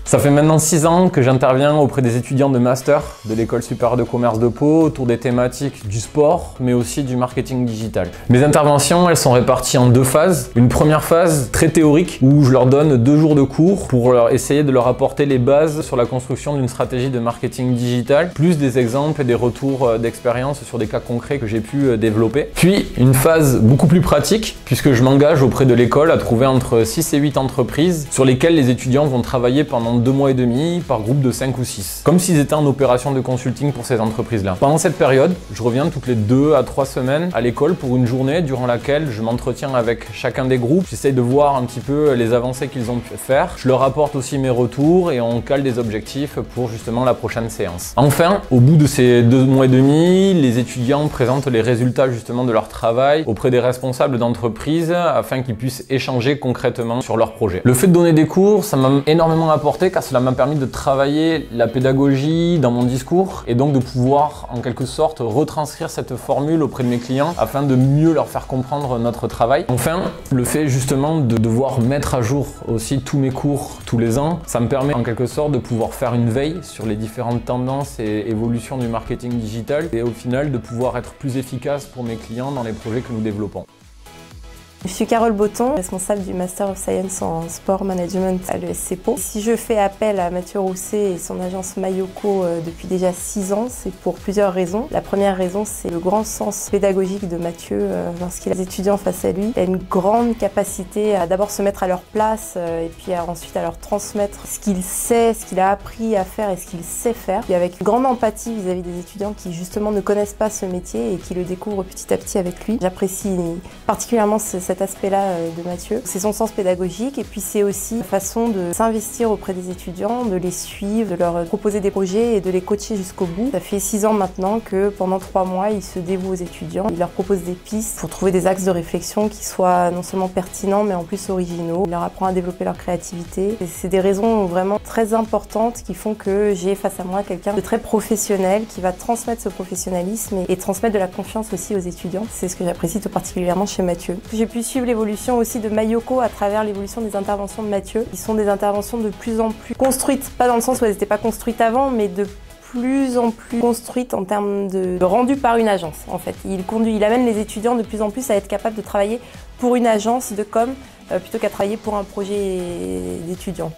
Ça fait maintenant 6 ans que j'interviens auprès des étudiants de master de l'École supérieure de commerce de Pau autour des thématiques du sport, mais aussi du marketing digital. Mes interventions, elles sont réparties en 2 phases. Une première phase très théorique où je leur donne 2 jours de cours pour essayer de leur apporter les bases sur la construction d'une stratégie de marketing digital, plus des exemples et des retours d'expérience sur des cas concrets que j'ai pu développer. Puis une phase beaucoup plus pratique, puisque je m'engage auprès de l'école à trouver entre 6 et 8 entreprises sur lesquelles les étudiants vont travailler pendant 2 mois et demi par groupe de 5 ou 6, comme s'ils étaient en opération de consulting pour ces entreprises-là. Pendant cette période, je reviens toutes les 2 à 3 semaines à l'école pour une journée durant laquelle je m'entretiens avec chacun des groupes. J'essaye de voir un petit peu les avancées qu'ils ont pu faire. Je leur apporte aussi mes retours et on cale des objectifs pour justement la prochaine séance. Enfin, au bout de ces 2 mois et demi, les étudiants présentent les résultats justement de leur travail auprès des responsables d'entreprise afin qu'ils puissent échanger concrètement sur leur projet. Le fait de donner des cours, ça m'a énormément apporté car cela m'a permis de travailler la pédagogie dans mon discours et donc de pouvoir en quelque sorte retranscrire cette formule auprès de mes clients afin de mieux leur faire comprendre notre travail. Enfin, le fait justement de devoir mettre à jour aussi tous mes cours tous les ans, ça me permet en quelque sorte de pouvoir faire une veille sur les différentes tendances et évolutions du marketing digital et au final de pouvoir être plus efficace pour mes clients dans les projets que nous développons. Je suis Carole Botton, responsable du Master of Science en Sport Management à l'ESC Pau. Si je fais appel à Mathieu Rousset et son agence Mayoko depuis déjà 6 ans, c'est pour plusieurs raisons. La première raison, c'est le grand sens pédagogique de Mathieu lorsqu'il a des étudiants face à lui. Il a une grande capacité à d'abord se mettre à leur place et puis ensuite à leur transmettre ce qu'il sait, ce qu'il a appris à faire et ce qu'il sait faire. Et avec une grande empathie vis-à-vis des étudiants qui justement ne connaissent pas ce métier et qui le découvrent petit à petit avec lui. J'apprécie particulièrement cet aspect-là de Mathieu. C'est son sens pédagogique et puis c'est aussi une façon de s'investir auprès des étudiants, de les suivre, de leur proposer des projets et de les coacher jusqu'au bout. Ça fait 6 ans maintenant que pendant 3 mois, il se dévoue aux étudiants. Il leur propose des pistes pour trouver des axes de réflexion qui soient non seulement pertinents mais en plus originaux. Il leur apprend à développer leur créativité. C'est des raisons vraiment très importantes qui font que j'ai face à moi quelqu'un de très professionnel qui va transmettre ce professionnalisme et transmettre de la confiance aussi aux étudiants. C'est ce que j'apprécie tout particulièrement chez Mathieu. J'ai pu suivre l'évolution aussi de Mayoko à travers l'évolution des interventions de Mathieu, qui sont des interventions de plus en plus construites, pas dans le sens où elles n'étaient pas construites avant, mais de plus en plus construites en termes de rendu par une agence en fait. Il amène les étudiants de plus en plus à être capables de travailler pour une agence de com plutôt qu'à travailler pour un projet d'étudiants.